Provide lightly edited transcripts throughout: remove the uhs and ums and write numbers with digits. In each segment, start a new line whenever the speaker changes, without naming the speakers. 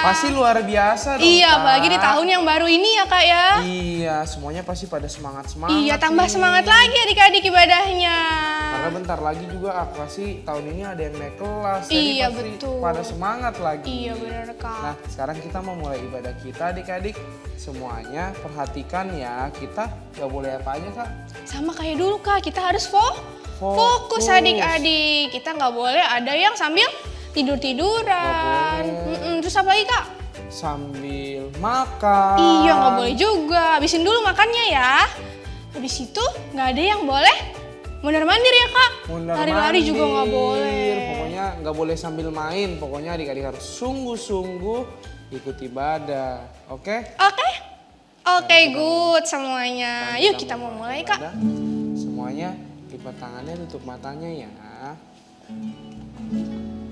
Pasti luar biasa dong,
Iya,
Kak.
apalagi di tahun yang baru ini ya Kak ya.
Iya, semuanya pasti pada semangat-semangat.
Iya, tambah
nih.
semangat lagi adik-adik ibadahnya.
Karena bentar lagi juga pasti tahun ini ada yang naik kelas. Jadi
Iya,
pasti
betul.
pada semangat lagi.
Iya benar Kak.
Nah, sekarang kita mau mulai ibadah kita adik-adik. Semuanya perhatikan ya, kita gak boleh apa aja Kak?
Sama kayak dulu Kak, kita harus fokus
Fokus.
adik-adik. Kita nggak boleh ada yang sambil tidur-tiduran.
Nggak boleh.
Terus apa lagi Kak?
Sambil makan.
Iya nggak boleh juga. Habisin dulu makannya ya. Habis itu nggak ada yang boleh mondar-mandir ya Kak. Lari-lari juga nggak boleh.
Pokoknya nggak boleh sambil main. Pokoknya adik-adik harus sungguh-sungguh ikut ibadah. Oke?
Oke, good semuanya. Yuk kita mau mulai Kak.
Ibadah. Semuanya lipat tangannya, tutup matanya ya.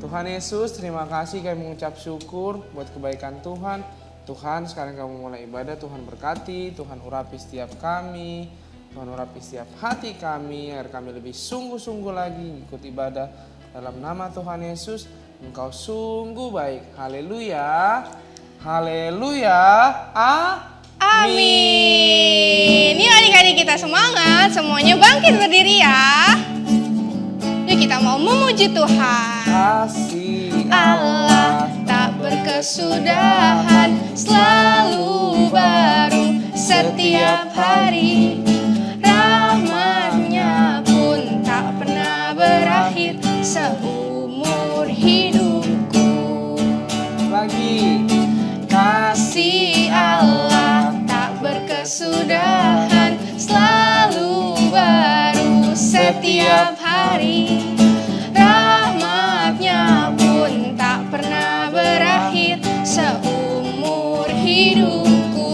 Tuhan Yesus, terima kasih kami mengucap syukur buat kebaikan Tuhan. Tuhan, sekarang kami mulai ibadah, Tuhan berkati, Tuhan urapi setiap kami, Tuhan urapi setiap hati kami, agar kami lebih sungguh-sungguh lagi ikut ibadah. Dalam nama Tuhan Yesus, Engkau sungguh baik. Haleluya, haleluya,
Amin. Yuk adik-adik kita semangat, semuanya bangkit berdiri ya. Yuk kita mau memuji Tuhan.
Kasih
Allah tak berkesudahan, selalu baru setiap hari. Rahmat-Nya pun tak pernah berakhir seumur hidupku.
lagi.
Kasih Allah tak berkesudahan, selalu baru setiap hari. Rahmat-Nya pun tak pernah berakhir seumur hidupku.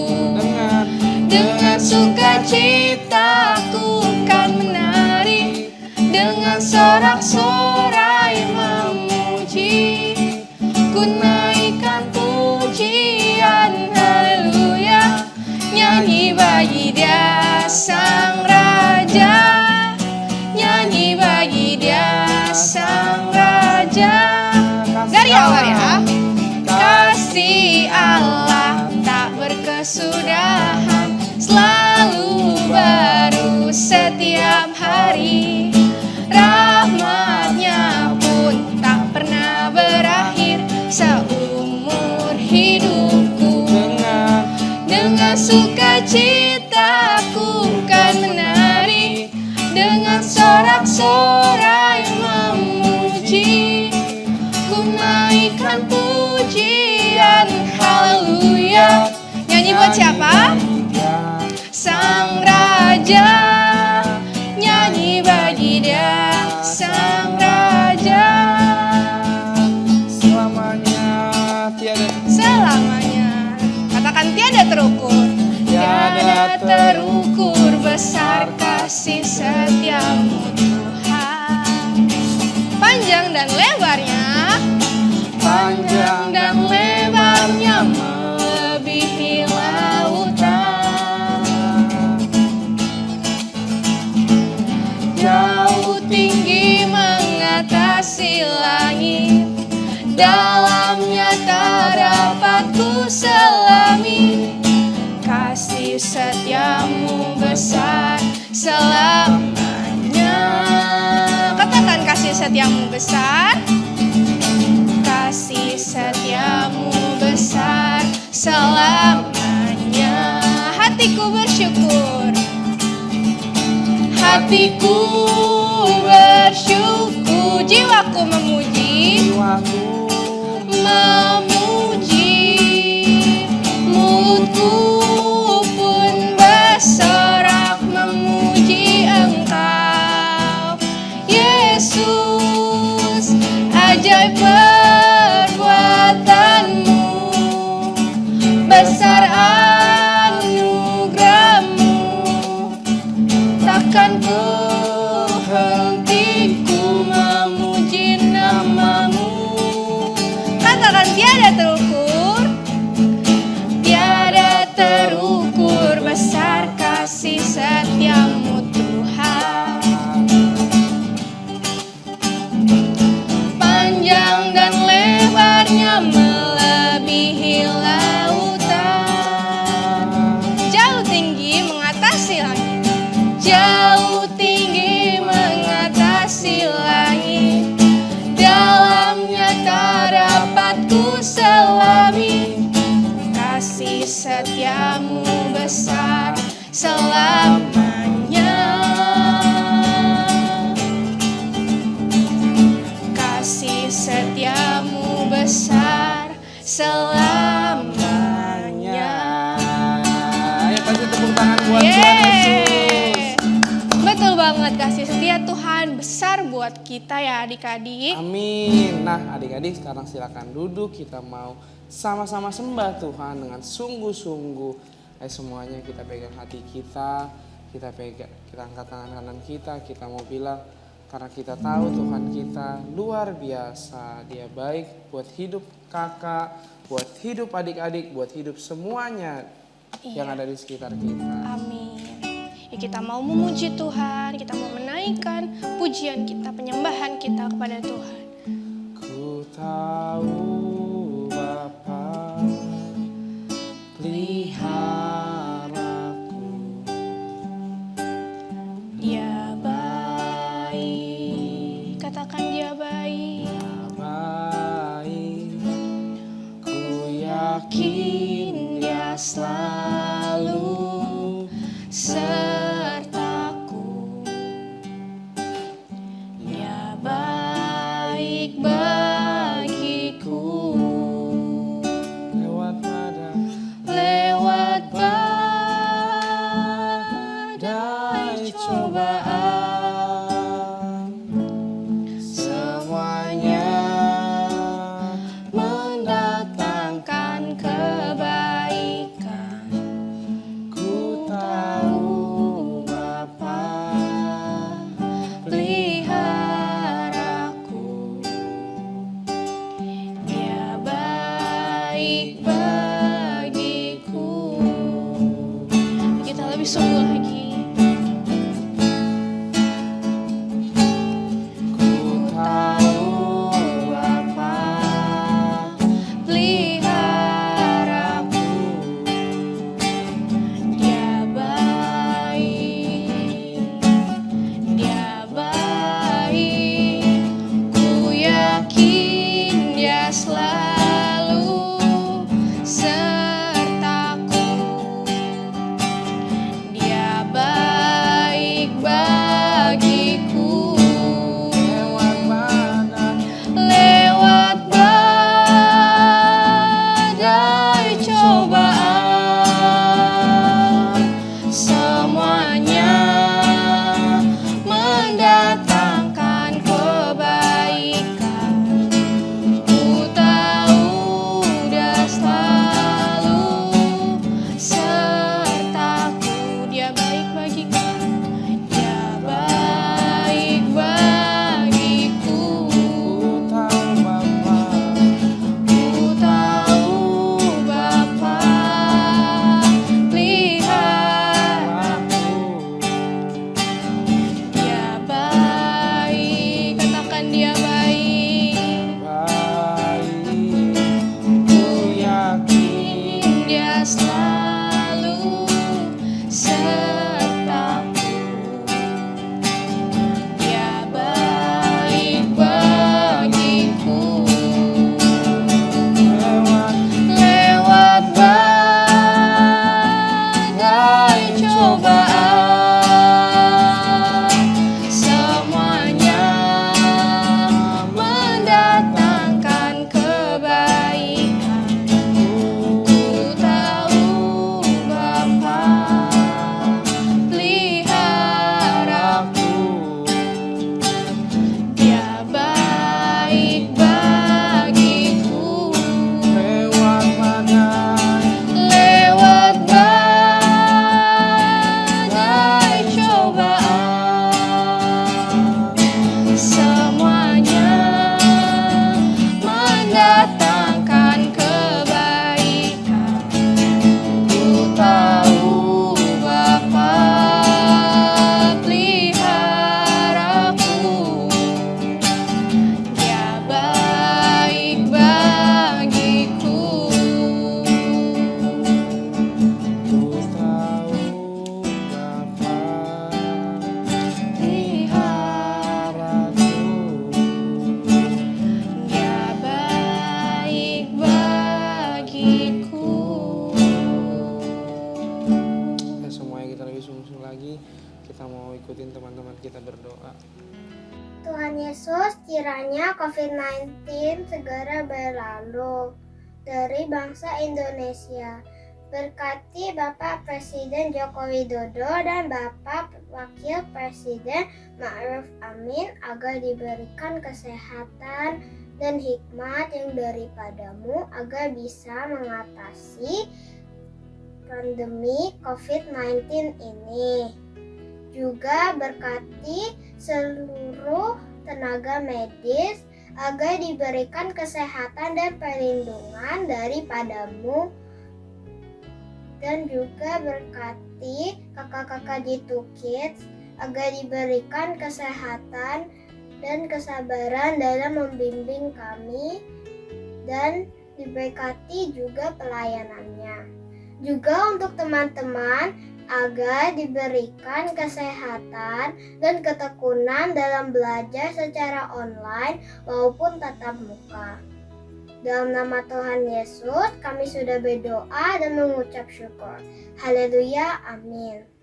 Dengan sukacita ku kan menari, dengan sorak-sorai memuji. Ku naikkan pujian, haleluya, nyanyi bagi Dia Sang Raja, nyanyi bagi Dia Sang Raja. Dari awal ya. Kasih Allah tak berkesudahan, selalu baru setiap hari. Rahmat-Nya pun tak pernah berakhir seumur hidupku. Dengan sukacita ku kan menari, dengan sorak-sorai memuji. Ku naikkan pujian, haleluya. Nyanyi buat siapa? Sang Raja, nyanyi bagi Dia Sang Raja. Selamanya, katakan tiada terukur. Tiada terukur besar kasih setiamu Tuhan. Panjang dan lebarnya, panjang dan lebarnya melebihi lautan. Jauh tinggi mengatasi langit, dalamnya tak dapat ku selami. Kasih setiamu besar selamanya. Katakan kasih setiamu besar. Kasih setiamu besar selamanya. Hatiku bersyukur, hatiku bersyukur, jiwaku memuji, mulutku pun bersorak memuji Engkau, Yesus. Ajaib perbuatanmu, besar anugerahmu, takkan berhenti ku memuji namamu. Katakan tiada besar selamanya. Kasih setiamu besar selamanya.
Ayo kasih tepuk tangan buat Tuhan Yesus.
Betul banget, kasih setia Tuhan besar buat kita ya adik-adik.
Amin. Nah adik-adik sekarang silakan duduk, kita mau sama-sama sembah Tuhan dengan sungguh-sungguh. Semuanya kita pegang hati kita angkat tangan kanan kita mau bilang karena kita tahu Tuhan kita luar biasa. Dia baik buat hidup kakak, buat hidup adik-adik, buat hidup semuanya yang ada di sekitar kita.
Amin. Ya, kita mau memuji Tuhan, kita mau menaikkan pujian kita, penyembahan kita kepada Tuhan.
Ku tahu Bapa peliharaku,
Dia baik, katakan Dia baik.
Dia baik. Ku yakin Dia selalu sertaku.
Dia baik bagiku.
Lewat badai cobaan, semuanya mendatangkan kebaikan. Ku tahu Bapa peliharaku,
Dia baik bagiku. Kita lebih sungguh lagi.
ku tahu Bapa
Peliharaku, Dia baik, Dia baik. Ku yakin Dia selalu sertaku. Dia
lagi kita mau ikutin teman-teman kita berdoa.
Tuhan Yesus, kiranya COVID-19 segera berlalu dari bangsa Indonesia. Berkati Bapak Presiden Joko Widodo dan Bapak Wakil Presiden Ma'ruf Amin agar diberikan kesehatan dan hikmat yang daripadamu agar bisa mengatasi pandemi COVID-19 ini. Juga berkati seluruh tenaga medis agar diberikan kesehatan dan perlindungan daripadamu. Dan juga berkati kakak-kakak G2 Kids agar diberikan kesehatan dan kesabaran dalam membimbing kami dan diberkati juga pelayanannya. Juga untuk teman-teman agar diberikan kesehatan dan ketekunan dalam belajar secara online maupun tatap muka. Dalam nama Tuhan Yesus, kami sudah berdoa dan mengucap syukur. Haleluya, amin.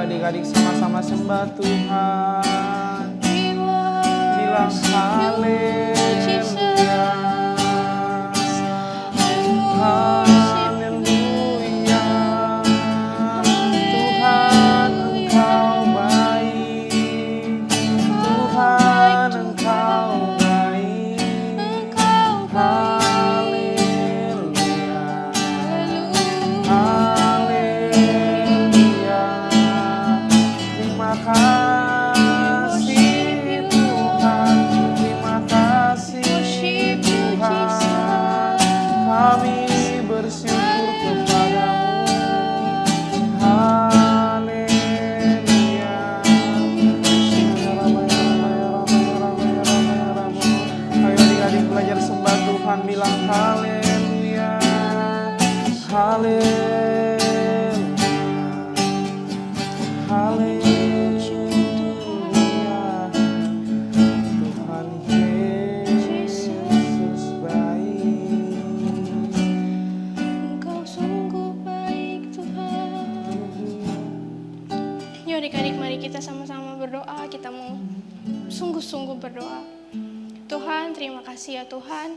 Adik-adik sama-sama sembah Tuhan. Bilang haleluya. Haleluya. Tuhan Engkau baik. Tuhan Engkau baik. Haleluya. Haleluya. Terima kasih Tuhan, terima kasih Tuhan, kami bersyukur kepadamu. Haleluya. Ayo adik-adik belajar sembah Tuhan, bilang haleluya. Haleluya. Haleluya. Tuhan Yesus baik.
Engkau sungguh baik Tuhan. Yuk adik-adik, mari kita sama-sama berdoa. Kita mau sungguh-sungguh berdoa. Tuhan, terima kasih ya Tuhan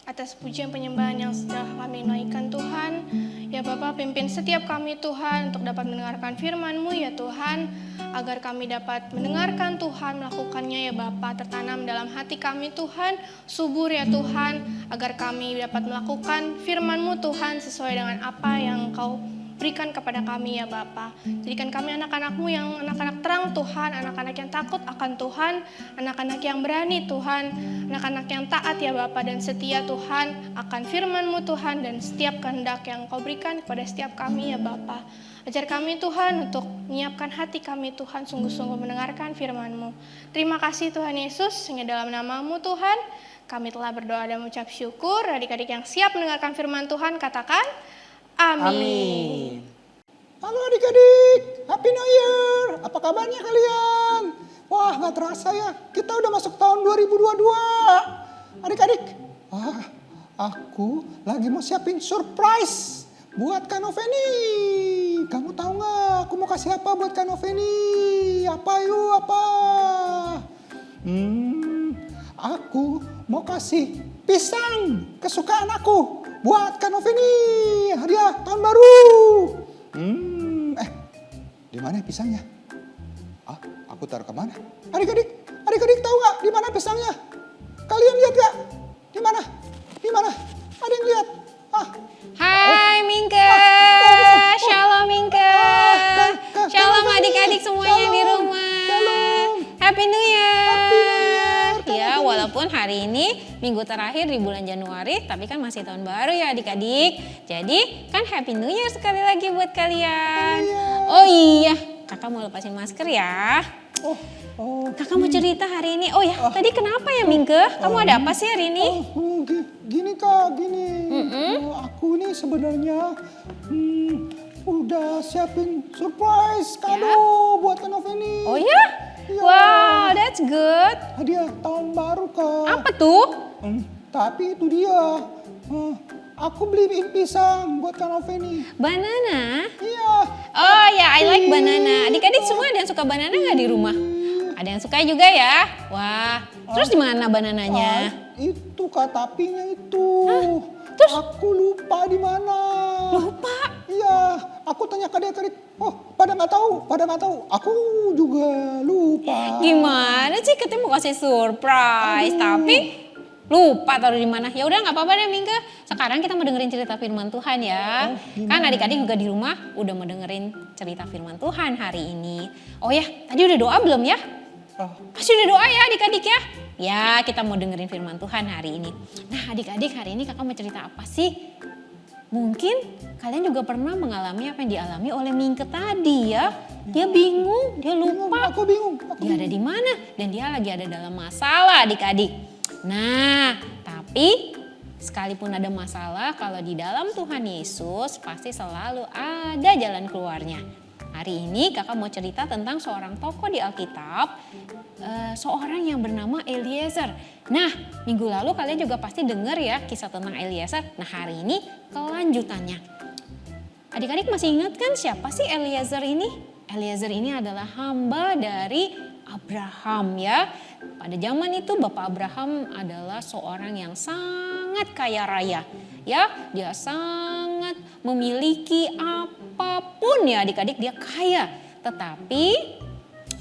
atas pujian penyembahan yang sudah kami naikkan Tuhan. Ya Bapak, Bapak pimpin setiap kami Tuhan untuk dapat mendengarkan firman-Mu ya Tuhan. Agar kami dapat mendengarkan Tuhan, melakukannya ya Bapak, tertanam dalam hati kami Tuhan, subur ya Tuhan. Agar kami dapat melakukan firman-Mu Tuhan sesuai dengan apa yang Engkau berikan kepada kami ya Bapa. Jadikan kami anak-anak-Mu yang anak-anak terang Tuhan, anak-anak yang takut akan Tuhan, anak-anak yang berani Tuhan, anak-anak yang taat ya Bapa dan setia Tuhan akan firman-Mu Tuhan dan setiap kehendak yang Kau berikan kepada setiap kami ya Bapa. Ajar kami Tuhan untuk menyiapkan hati kami Tuhan sungguh-sungguh mendengarkan firman-Mu. Terima kasih Tuhan Yesus, hanya dalam nama-Mu Tuhan kami telah berdoa dan mengucap syukur. Adik-adik yang siap mendengarkan firman Tuhan katakan amin.
Amin.
Halo adik-adik, Happy New Year. Apa kabarnya kalian? Wah, gak terasa ya, kita udah masuk tahun 2022. Adik-adik, aku lagi mau siapin surprise buat Kak Noveni. Kamu tahu gak, aku mau kasih apa buat Kak Noveni? Apa yuk, apa? Aku mau kasih pisang kesukaan aku buat Kak Noveni, hadiah tahun baru. Di mana pisangnya? Aku taruh kemana? Adik-adik tahu nggak di mana pisangnya? Kalian lihat nggak? Di mana? Di mana? Ada yang lihat?
Hai Mingke, Shalom Mingke, Shalom adik-adik semuanya di rumah.
Shalom.
Happy New Year.
Happy New Year.
Ya, walaupun hari ini minggu terakhir di bulan Januari, tapi kan masih tahun baru ya adik-adik. Jadi kan Happy New Year sekali lagi buat kalian. Oh iya, kakak mau lepasin masker ya. Kakak mau cerita hari ini. Oh ya, tadi kenapa ya Mingke? Kamu ada apa sih hari ini?
Gini Kak, gini. Aku ini sebenarnya udah siapin surprise kado buat Kak Noveni.
Oh ya?
Iya.
Wow, that's good.
Hadiah tahun baru Kak.
Apa tuh?
Tapi itu dia. Aku beliin pisang buat Kak Noveni.
Banana?
Iya.
Oh ya, I like banana. Adik-adik semua ada yang suka banana nggak di rumah? Ada yang suka juga ya? Wah, terus di mana banananya?
Itu Kak, tapinya itu.
Terus?
Aku lupa di mana.
Lupa?
Iya, aku tanya ke adik-adik. Pada nggak tahu. Aku juga lupa.
Gimana sih katanya mau kasih surprise, tapi lupa taruh di mana. Ya udah nggak apa-apa deh Mingke. Sekarang kita mau dengerin cerita firman Tuhan ya. Kan adik-adik juga di rumah udah mau dengerin cerita firman Tuhan hari ini. Oh ya, tadi udah doa belum ya? Pasti udah doa ya adik-adik ya? Ya, kita mau dengerin firman Tuhan hari ini. Nah adik-adik, hari ini kakak mau cerita apa sih? Mungkin kalian juga pernah mengalami apa yang dialami oleh Mingke tadi ya. Dia bingung, dia lupa.
Aku bingung.
Dia ada di mana dan dia lagi ada dalam masalah adik-adik. Nah, tapi sekalipun ada masalah, kalau di dalam Tuhan Yesus pasti selalu ada jalan keluarnya. Hari ini kakak mau cerita tentang seorang tokoh di Alkitab, seorang yang bernama Eliezer. Nah, minggu lalu kalian juga pasti dengar ya kisah tentang Eliezer. Nah, hari ini kelanjutannya. Adik-adik masih ingat kan siapa sih Eliezer ini? Eliezer ini adalah hamba dari Abraham ya. Pada zaman itu Bapak Abraham adalah seorang yang sangat kaya raya. Ya, dia sangat memiliki apapun ya adik-adik, dia kaya. Tetapi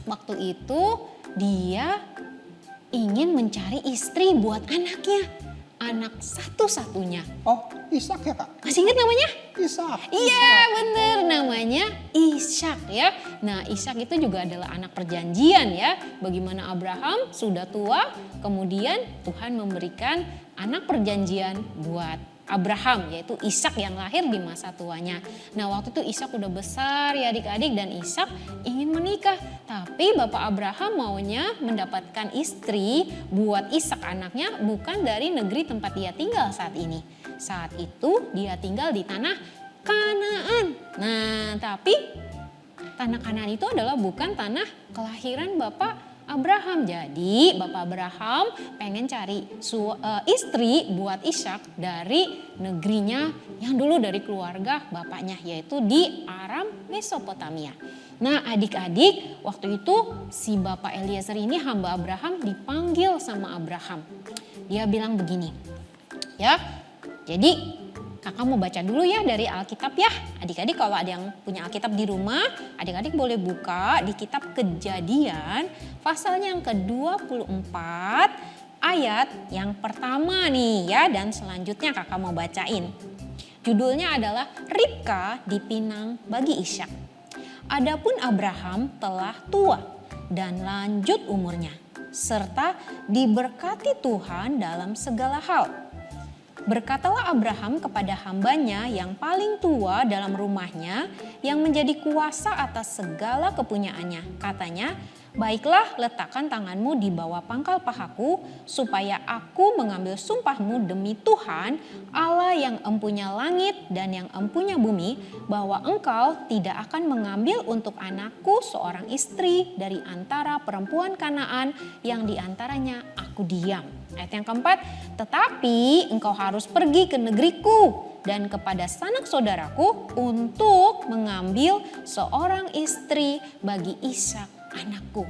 waktu itu dia ingin mencari istri buat anaknya. Anak satu-satunya.
Ishak ya Kak?
Masih ingat namanya?
Ishak.
Iya bener, namanya Ishak ya. Nah Ishak itu juga adalah anak perjanjian ya. Bagaimana Abraham sudah tua, kemudian Tuhan memberikan anak perjanjian buat Abraham, yaitu Ishak yang lahir di masa tuanya. Nah waktu itu Ishak udah besar ya adik-adik, dan Ishak ingin menikah. Tapi Bapak Abraham maunya mendapatkan istri buat Ishak anaknya bukan dari negeri tempat dia tinggal saat ini. Saat itu dia tinggal di tanah Kanaan. Nah tapi tanah Kanaan itu adalah bukan tanah kelahiran Bapak Abraham. Jadi Bapak Abraham pengen cari istri buat Ishak dari negerinya yang dulu dari keluarga bapaknya, yaitu di Aram Mesopotamia. Nah adik-adik, waktu itu si Bapak Eliezer ini hamba Abraham dipanggil sama Abraham. Dia bilang begini, ya jadi Kakak mau baca dulu ya dari Alkitab ya. Adik-adik kalau ada yang punya Alkitab di rumah, adik-adik boleh buka di kitab Kejadian pasalnya yang ke-24 ayat yang pertama nih ya. Dan selanjutnya kakak mau bacain. Judulnya adalah Ribka dipinang bagi Ishak. Adapun Abraham telah tua dan lanjut umurnya, serta diberkati Tuhan dalam segala hal. Berkatalah Abraham kepada hambanya yang paling tua dalam rumahnya, yang menjadi kuasa atas segala kepunyaannya. Katanya, baiklah letakkan tanganmu di bawah pangkal pahaku, supaya aku mengambil sumpahmu demi Tuhan, Allah yang empunya langit dan yang empunya bumi, bahwa engkau tidak akan mengambil untuk anakku seorang istri dari antara perempuan Kanaan yang diantaranya aku diam. Ayat yang keempat, tetapi engkau harus pergi ke negeriku dan kepada sanak saudaraku untuk mengambil seorang istri bagi Ishak anakku.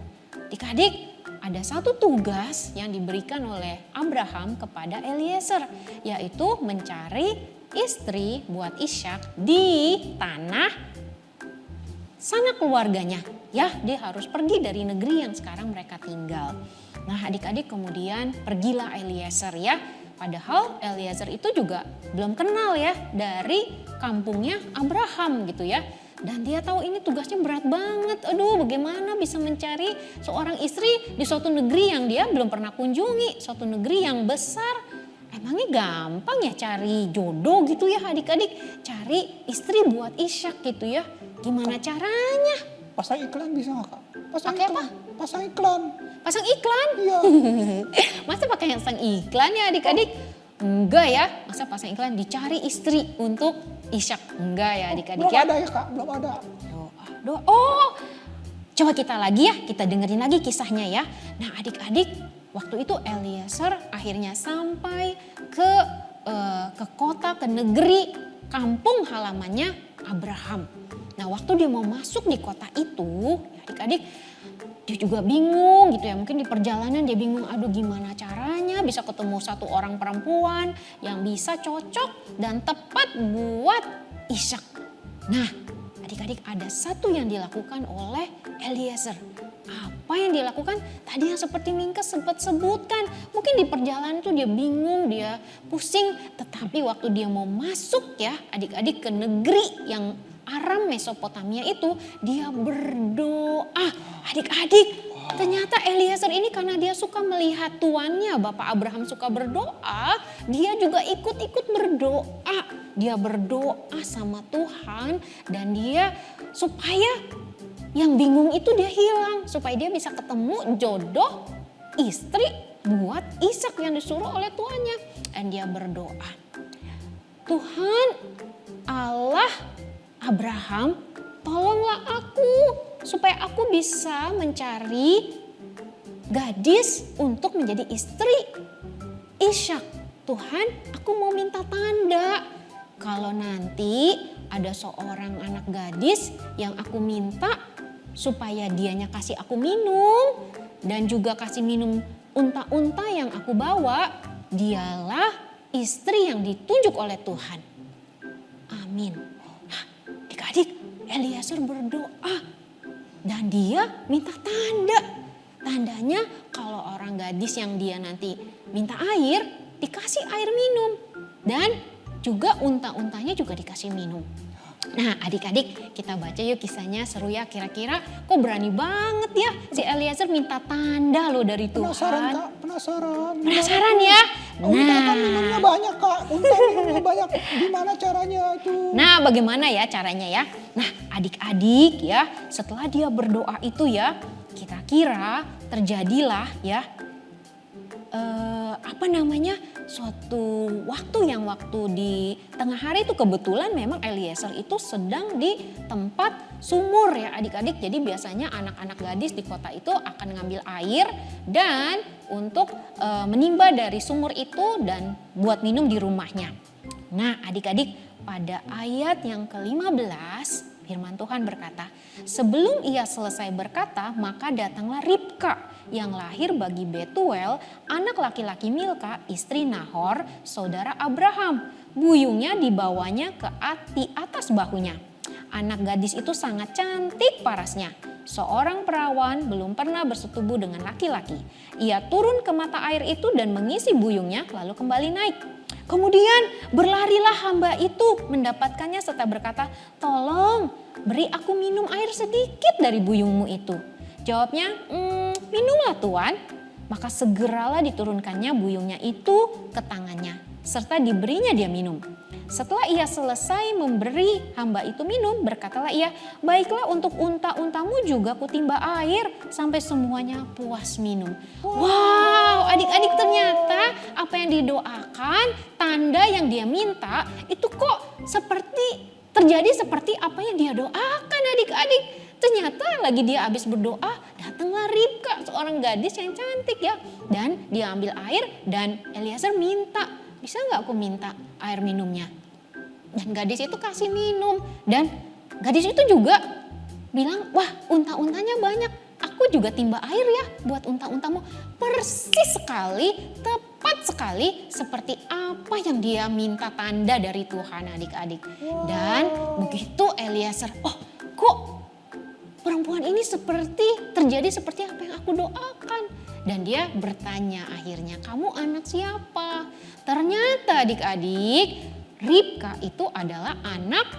Adik-adik, ada satu tugas yang diberikan oleh Abraham kepada Eliezer, yaitu mencari istri buat Ishak di tanah sanak keluarganya. Ya, dia harus pergi dari negeri yang sekarang mereka tinggal. Nah, adik-adik kemudian pergilah Eliezer ya. Padahal Eliezer itu juga belum kenal ya dari kampungnya Abraham gitu ya. Dan dia tahu ini tugasnya berat banget. Aduh, bagaimana bisa mencari seorang istri di suatu negeri yang dia belum pernah kunjungi. Suatu negeri yang besar. Emangnya gampang ya cari jodoh gitu ya adik-adik. Cari istri buat Ishak gitu ya. Gimana caranya?
Pasang iklan bisa nggak Kak?
Pakai apa?
Pasang iklan.
Pasang iklan?
Iya.
Masa pakai yang pasang iklan ya adik-adik? Enggak ya, masa pasang iklan dicari istri untuk Ishak? Enggak ya adik-adik
Belum
ya.
ada ya Kak, belum ada.
Doa. Oh, coba kita lagi ya, kita dengerin lagi kisahnya ya. Nah adik-adik, waktu itu Eliezer akhirnya sampai ke kota, ke negeri, kampung halamannya Abraham. Nah waktu dia mau masuk di kota itu, adik-adik dia juga bingung gitu ya. Mungkin di perjalanan dia bingung, aduh gimana caranya bisa ketemu satu orang perempuan yang bisa cocok dan tepat buat Ishak. Nah adik-adik ada satu yang dilakukan oleh Eliezer. Apa yang dilakukan? Tadi yang seperti Minka sempat sebutkan. Mungkin di perjalanan itu dia bingung, dia pusing. Tetapi waktu dia mau masuk ya adik-adik ke negeri yang Aram Mesopotamia itu, dia berdoa. Adik-adik, ternyata Eliezer ini karena dia suka melihat tuannya, Bapak Abraham suka berdoa, dia juga ikut-ikut berdoa. Dia berdoa sama Tuhan dan dia supaya yang bingung itu dia hilang, supaya dia bisa ketemu jodoh istri buat Ishak yang disuruh oleh tuannya. Dan dia berdoa, Tuhan Allah Abraham, tolonglah aku supaya aku bisa mencari gadis untuk menjadi istri Ishak. Tuhan, aku mau minta tanda. Kalau nanti ada seorang anak gadis yang aku minta supaya dianya kasih aku minum dan juga kasih minum unta-unta yang aku bawa, dialah istri yang ditunjuk oleh Tuhan. Amin. Adik-adik, Eliezer berdoa dan dia minta tanda. Tandanya kalau orang gadis yang dia nanti minta air, dikasih air minum. Dan juga unta-untanya juga dikasih minum. Nah adik-adik kita baca yuk kisahnya, seru ya. Kira-kira kok berani banget ya si Eliezer minta tanda loh dari Tuhan.
Penasaran Kak, penasaran.
Penasaran ya?
Unta kan minumnya banyak Kak, unta minumnya banyak. Gimana caranya itu?
Nah bagaimana ya caranya ya? Nah adik-adik ya, setelah dia berdoa itu ya, kira-kira terjadilah ya suatu waktu yang waktu di tengah hari itu kebetulan memang Eliezer itu sedang di tempat sumur ya adik-adik. Jadi biasanya anak-anak gadis di kota itu akan ngambil air dan untuk menimba dari sumur itu dan buat minum di rumahnya. Nah adik-adik, pada ayat yang ke-15 firman Tuhan berkata, sebelum ia selesai berkata, maka datanglah Ribka yang lahir bagi Betuel, anak laki-laki Milka, istri Nahor, saudara Abraham. buyungnya dibawanya di atas bahunya. Anak gadis itu sangat cantik parasnya. Seorang perawan belum pernah bersetubuh dengan laki-laki. Ia turun ke mata air itu dan mengisi buyungnya lalu kembali naik. Kemudian berlarilah hamba itu mendapatkannya serta berkata, "Tolong beri aku minum air sedikit dari buyungmu itu." Jawabnya, "Minumlah Tuan." Maka segeralah diturunkannya buyungnya itu ke tangannya serta diberinya dia minum. Setelah ia selesai memberi hamba itu minum, berkatalah ia, "Baiklah, untuk unta-untamu juga kutimba air sampai semuanya puas minum." Wow, adik-adik, ternyata apa yang didoakan, tanda yang dia minta itu kok terjadi seperti apa yang dia doakan, adik-adik. Ternyata lagi dia habis berdoa, datanglah Ribka, seorang gadis yang cantik ya. Dan dia ambil air dan Eliezer minta, "Bisa gak aku minta air minumnya?" Dan gadis itu kasih minum. Dan gadis itu juga bilang, "Wah, unta-untanya banyak. Aku juga timba air ya buat unta-untamu." Persis sekali, tepat sekali seperti apa yang dia minta tanda dari Tuhan, adik-adik. Dan begitu Eliezer, "Oh, kok perempuan ini terjadi seperti apa yang aku doakan?" Dan dia bertanya akhirnya, "Kamu anak siapa?" Ternyata adik-adik, Ribka itu adalah anak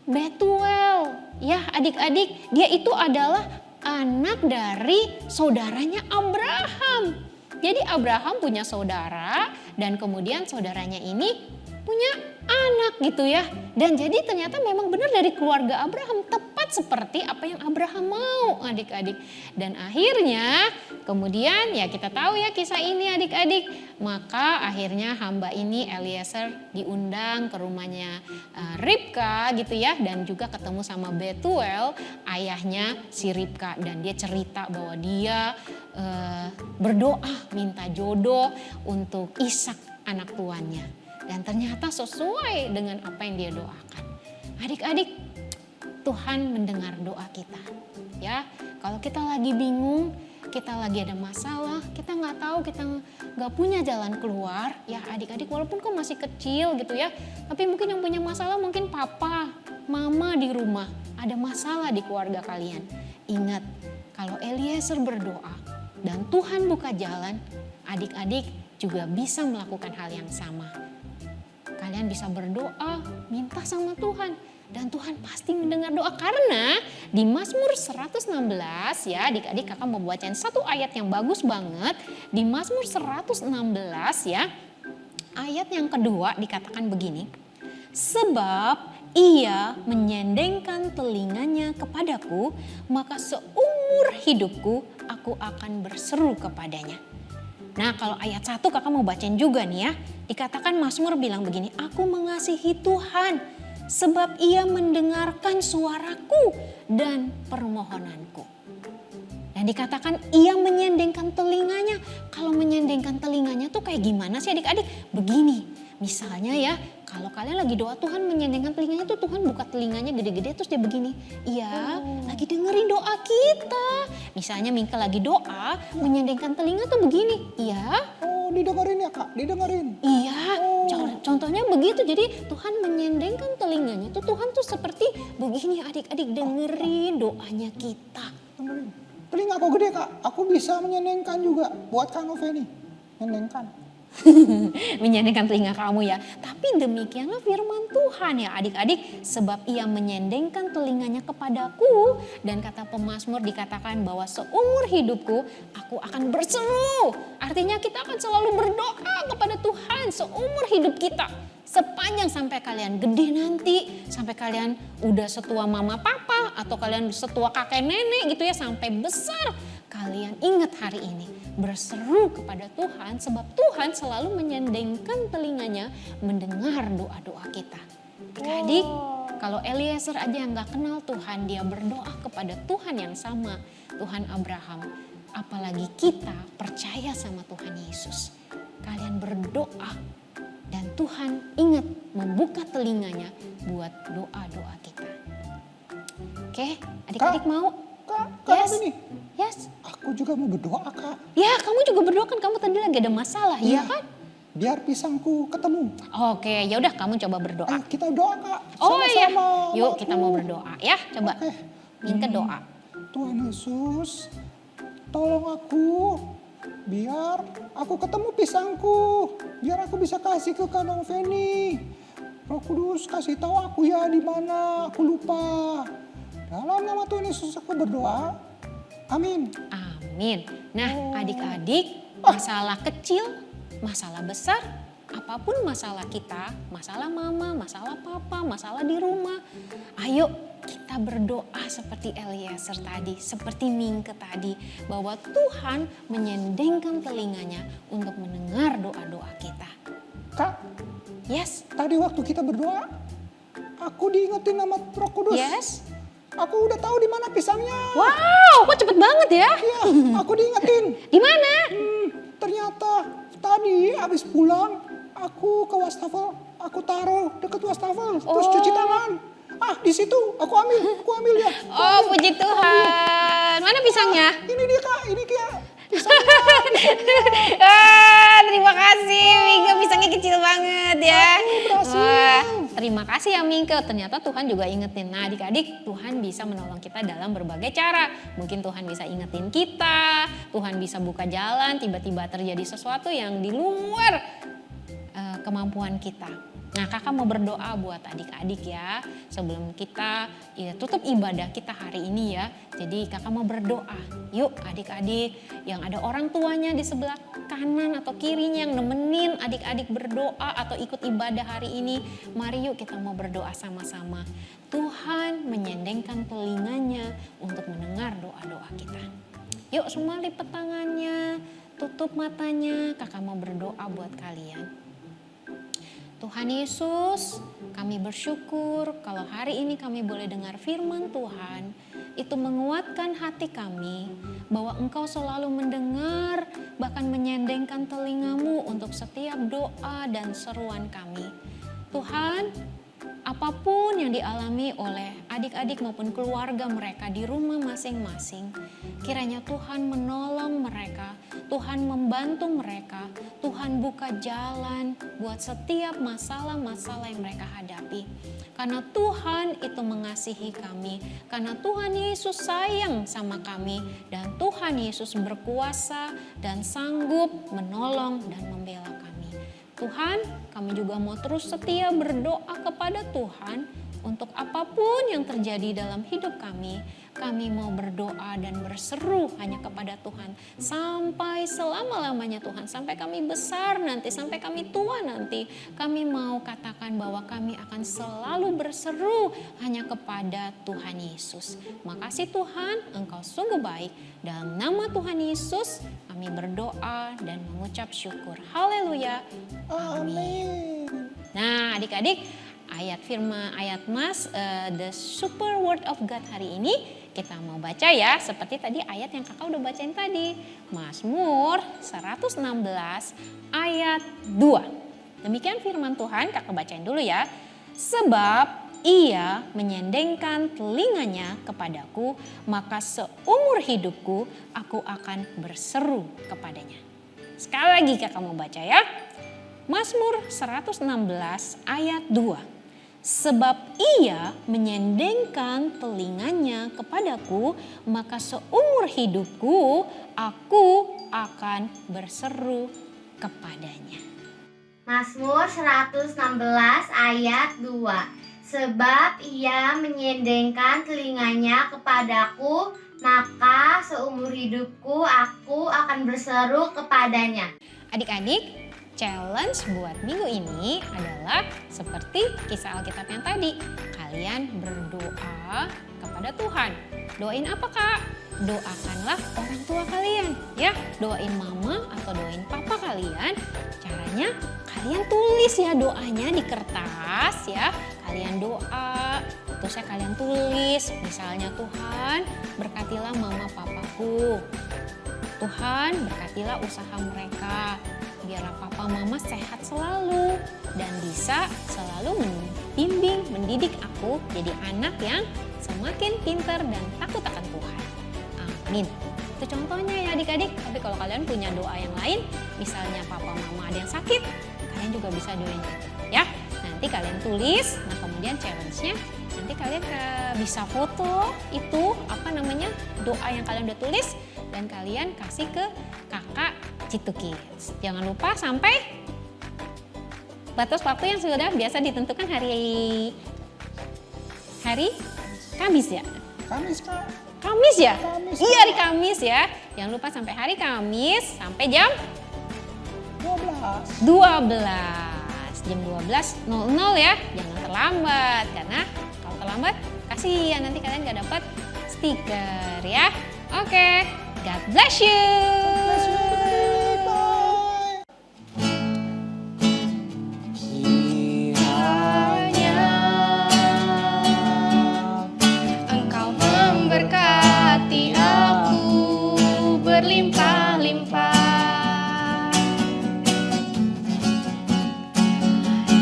Betuel. Ya adik-adik, dia itu adalah anak dari saudaranya Abraham. Jadi Abraham punya saudara dan kemudian saudaranya ini punya anak gitu ya. Dan jadi ternyata memang benar dari keluarga Abraham, tepat seperti apa yang Abraham mau, adik-adik. Dan akhirnya kemudian ya kita tahu ya kisah ini, adik-adik. Maka akhirnya hamba ini Eliezer diundang ke rumahnya Ribka gitu ya. Dan juga ketemu sama Betuel, ayahnya si Ribka. Dan dia cerita bahwa dia berdoa minta jodoh untuk Ishak anak tuannya. Dan ternyata sesuai dengan apa yang dia doakan. Adik-adik, Tuhan mendengar doa kita. Ya, kalau kita lagi bingung, kita lagi ada masalah, kita nggak tahu, kita nggak punya jalan keluar, ya adik-adik, walaupun kau masih kecil gitu ya, tapi mungkin yang punya masalah mungkin papa, mama di rumah, ada masalah di keluarga kalian. Ingat, kalau Eliezer berdoa dan Tuhan buka jalan, adik-adik juga bisa melakukan hal yang sama. Kalian bisa berdoa, minta sama Tuhan. Dan Tuhan pasti mendengar doa, karena di Mazmur 116 ya adik-adik, kakak mau bacain satu ayat yang bagus banget. Di Mazmur 116 ya, ayat yang kedua dikatakan begini. "Sebab ia menyendengkan telinganya kepadaku, maka seumur hidupku aku akan berseru kepadanya." Nah kalau ayat 1 kakak mau bacain juga nih ya. Dikatakan Mazmur bilang begini, "Aku mengasihi Tuhan sebab ia mendengarkan suaraku dan permohonanku." Dan dikatakan ia menyendengkan telinganya. Kalau menyendengkan telinganya tuh kayak gimana sih adik-adik? Begini, misalnya ya, kalau kalian lagi doa Tuhan menyendengkan telinganya tuh Tuhan buka telinganya gede-gede terus dia begini. Iya, lagi dengerin doa kita. Misalnya Mingke lagi doa, menyendengkan telinga tuh begini. Iya.
Oh, didengerin ya Kak, didengerin.
Iya, contohnya begitu. Jadi Tuhan menyendengkan telinganya tuh Tuhan tuh seperti begini adik-adik, dengerin doanya kita.
Dengerin. Telinga aku gede Kak, aku bisa menyendengkan juga buat Kak Noveni. Menyendengkan.
Menyendengkan telinga kamu ya. Tapi demikianlah firman Tuhan ya adik-adik. Sebab ia menyendengkan telinganya kepadaku. Dan kata pemazmur dikatakan bahwa seumur hidupku aku akan berseru. Artinya kita akan selalu berdoa kepada Tuhan seumur hidup kita. Sepanjang sampai kalian gede nanti. Sampai kalian udah setua mama papa. Atau kalian setua kakek nenek gitu ya. Sampai besar. Kalian ingat hari ini berseru kepada Tuhan sebab Tuhan selalu menyendengkan telinganya mendengar doa-doa kita. Adik-adik, kalau Eliezer aja yang gak kenal Tuhan, dia berdoa kepada Tuhan yang sama, Tuhan Abraham. Apalagi kita percaya sama Tuhan Yesus. Kalian berdoa dan Tuhan ingat membuka telinganya buat doa-doa kita. Oke, adik-adik mau?
Kak
Yes.
Noveni.
Yes.
Aku juga mau berdoa Kak.
Ya kamu juga berdoa kan, kamu tadi lagi ada masalah ya kan?
biar pisangku ketemu.
Oke, ya udah kamu coba berdoa.
Ayo kita doa Kak.
Oh iya,
Sama-sama.
yuk kita mau berdoa ya. Coba
Oke.
minta doa.
Tuhan Yesus, tolong aku biar aku ketemu pisangku, biar aku bisa kasih ke Kak Feni. Roh Kudus kasih tahu aku ya di mana, aku lupa. Dalam nama Tuhan Yesus aku berdoa. Amin.
Amin. Nah, adik-adik, masalah kecil, masalah besar, apapun masalah kita, masalah mama, masalah papa, masalah di rumah, ayo kita berdoa seperti Eliezer tadi, seperti Mingke tadi, bahwa Tuhan menyendengkan telinganya untuk mendengar doa-doa kita.
Kak,
Yes,
tadi waktu kita berdoa, aku diingetin nama Roh Kudus.
yes.
Aku udah tahu di mana pisangnya.
Wow, kok cepet banget ya?
Iya, aku diingetin.
Di mana?
Ternyata tadi habis pulang, aku ke wastafel, aku taruh deket wastafel, terus cuci tangan. Di situ aku ambil ya.
Oh, puji Tuhan. Mana pisangnya?
Ini dia Kak, ini dia.
Terima kasih Mingke, pisangnya kecil banget ya.
berhasil.
Wah, terima kasih ya Mingke. Ternyata Tuhan juga ingetin. Nah adik-adik, Tuhan bisa menolong kita dalam berbagai cara. Mungkin Tuhan bisa ingetin kita, Tuhan bisa buka jalan, tiba-tiba terjadi sesuatu yang di luar kemampuan kita. Nah kakak mau berdoa buat adik-adik ya. Sebelum kita tutup ibadah kita hari ini ya. Jadi kakak mau berdoa. Yuk adik-adik yang ada orang tuanya di sebelah kanan atau kirinya yang nemenin adik-adik berdoa atau ikut ibadah hari ini. Mari yuk kita mau berdoa sama-sama. Tuhan menyendengkan telinganya untuk mendengar doa-doa kita. Yuk semua lipat tangannya, tutup matanya. Kakak mau berdoa buat kalian. Tuhan Yesus, kami bersyukur kalau hari ini kami boleh dengar firman Tuhan. Itu menguatkan hati kami bahwa Engkau selalu mendengar bahkan menyendengkan telingamu untuk setiap doa dan seruan kami. Tuhan, apapun yang dialami oleh adik-adik maupun keluarga mereka di rumah masing-masing, kiranya Tuhan menolong mereka, Tuhan membantu mereka, Tuhan buka jalan buat setiap masalah-masalah yang mereka hadapi. Karena Tuhan itu mengasihi kami, karena Tuhan Yesus sayang sama kami, dan Tuhan Yesus berkuasa dan sanggup menolong dan membela kami. Tuhan, kami juga mau terus setia berdoa kepada Tuhan untuk apapun yang terjadi dalam hidup kami. Kami mau berdoa dan berseru hanya kepada Tuhan sampai selama-lamanya Tuhan. Sampai kami besar nanti, sampai kami tua nanti. Kami mau katakan bahwa kami akan selalu berseru hanya kepada Tuhan Yesus. Makasih Tuhan, Engkau sungguh baik. Dalam nama Tuhan Yesus kami berdoa dan mengucap syukur. Haleluya. Amin. Nah adik-adik, ayat firman, ayat Mas, the super word of God hari ini kita mau baca ya, seperti tadi ayat yang kakak udah bacain tadi. Mazmur 116 ayat 2. Demikian firman Tuhan, kakak bacain dulu ya. Sebab ia menyendengkan telinganya kepadaku, maka seumur hidupku aku akan berseru kepadanya. Sekali lagi kakak mau baca ya. Mazmur 116 ayat 2. Sebab ia menyendengkan telinganya kepadaku, maka seumur hidupku aku akan berseru kepadanya.
Mazmur 116 ayat 2. Sebab ia menyendengkan telinganya kepadaku, maka seumur hidupku aku akan berseru kepadanya.
Adik-adik, challenge buat minggu ini adalah seperti kisah Alkitab yang tadi. Kalian berdoa kepada Tuhan. Doain apa Kak? Doakanlah orang tua kalian ya. Doain mama atau doain papa kalian. Caranya kalian tulis ya doanya di kertas ya. Kalian doa, terus kalian tulis. Misalnya Tuhan berkatilah mama papaku. Tuhan berkatilah usaha mereka. Biarlah papa mama sehat selalu dan bisa selalu membimbing, mendidik aku jadi anak yang semakin pintar dan takut akan Tuhan. Amin. satu contohnya ya adik-adik. Tapi kalau kalian punya doa yang lain, misalnya papa mama ada yang sakit, kalian juga bisa doain itu ya. Nanti kalian tulis, nah kemudian challenge-nya nanti kalian bisa foto itu doa yang kalian udah tulis dan kalian kasih ke kakak Citu Kids. Jangan lupa sampai batas waktu yang sudah biasa ditentukan hari Kamis ya?
Kamis, Kak.
Kamis ya?
Kamis,
Iya, hari Kamis ya. Jangan lupa sampai hari Kamis sampai jam
12.
jam 12.00 ya. Jangan terlambat karena kalau terlambat kasihan nanti kalian gak dapat stiker ya. Oke, God bless you.
Bye.
Kiranya
Engkau memberkati aku berlimpah-limpah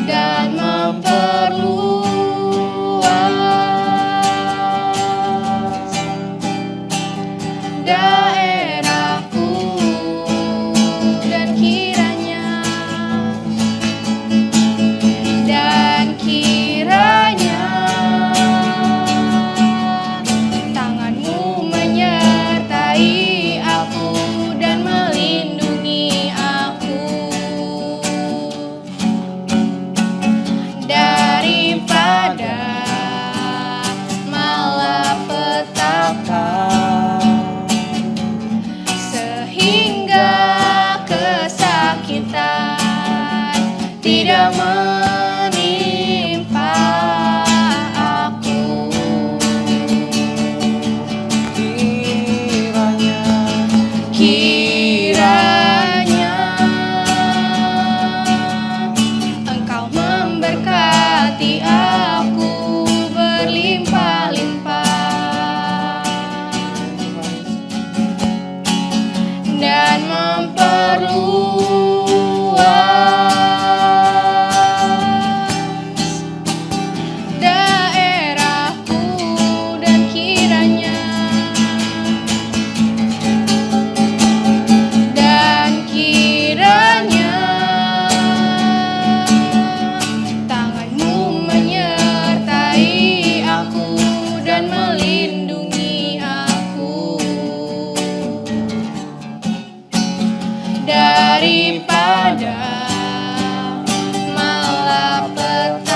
dan memperluas daerahku, dan kiranya tanganmu menyertai aku dan melindungi aku daripada malapetaka, sehingga kesakitan tidak menimpa aku. Kiranya Engkau memberkati aku berlimpah-limpah dan memperluas daerahku, dan kiranya tanganmu menyertai aku dan melindungi aku daripada malapetaka,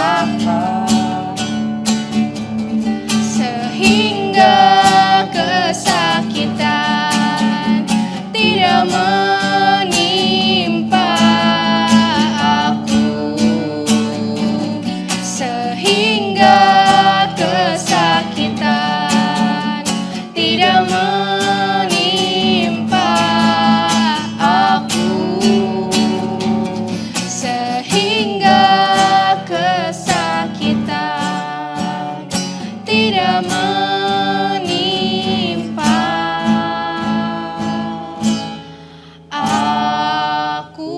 sehingga kesakitan tidak menimpa aku, sehingga kesakitan tidak menimpa aku, sehingga kesakitan tidak menimpa aku.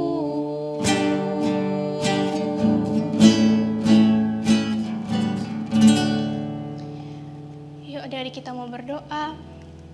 Yuk dari kita mau berdoa.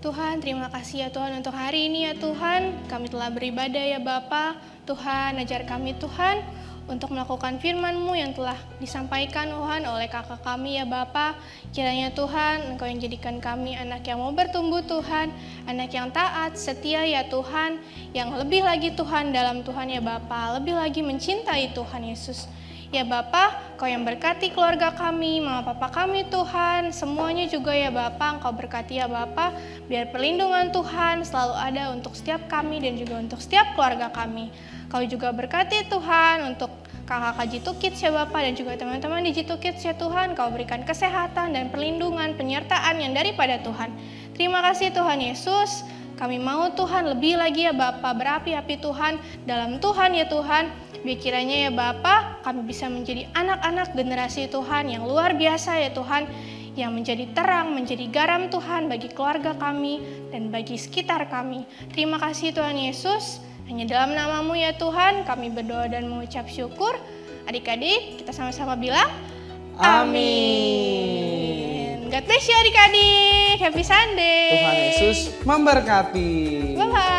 Tuhan, terima kasih ya Tuhan untuk hari ini ya Tuhan. Kami telah beribadah ya Bapa. Tuhan, ajar kami Tuhan untuk melakukan firman-Mu yang telah disampaikan Tuhan oleh kakak kami ya Bapa. Kiranya Tuhan, Engkau yang jadikan kami anak yang mau bertumbuh Tuhan, anak yang taat, setia ya Tuhan, yang lebih lagi Tuhan dalam Tuhan ya Bapa, lebih lagi mencintai Tuhan Yesus. Ya Bapa, Kau yang berkati keluarga kami, mama papa kami Tuhan, semuanya juga ya Bapa, Engkau berkati ya Bapa, biar perlindungan Tuhan selalu ada untuk setiap kami dan juga untuk setiap keluarga kami. Kau juga berkati Tuhan untuk kakak Jitu Kids ya Bapak dan juga teman-teman di Jitu Kids ya Tuhan. Kau berikan kesehatan dan perlindungan, penyertaan yang daripada Tuhan. Terima kasih Tuhan Yesus. Kami mau Tuhan lebih lagi ya Bapak berapi-api Tuhan dalam Tuhan ya Tuhan. Biar kiranya ya Bapak kami bisa menjadi anak-anak generasi Tuhan yang luar biasa ya Tuhan. Yang menjadi terang, menjadi garam Tuhan bagi keluarga kami dan bagi sekitar kami. Terima kasih Tuhan Yesus. Hanya dalam nama-Mu ya Tuhan kami berdoa dan mengucap syukur. Adik-adik kita sama-sama bilang
Amin.
God bless you adik-adik. Happy Sunday.
Tuhan Yesus memberkati.
Bye-bye.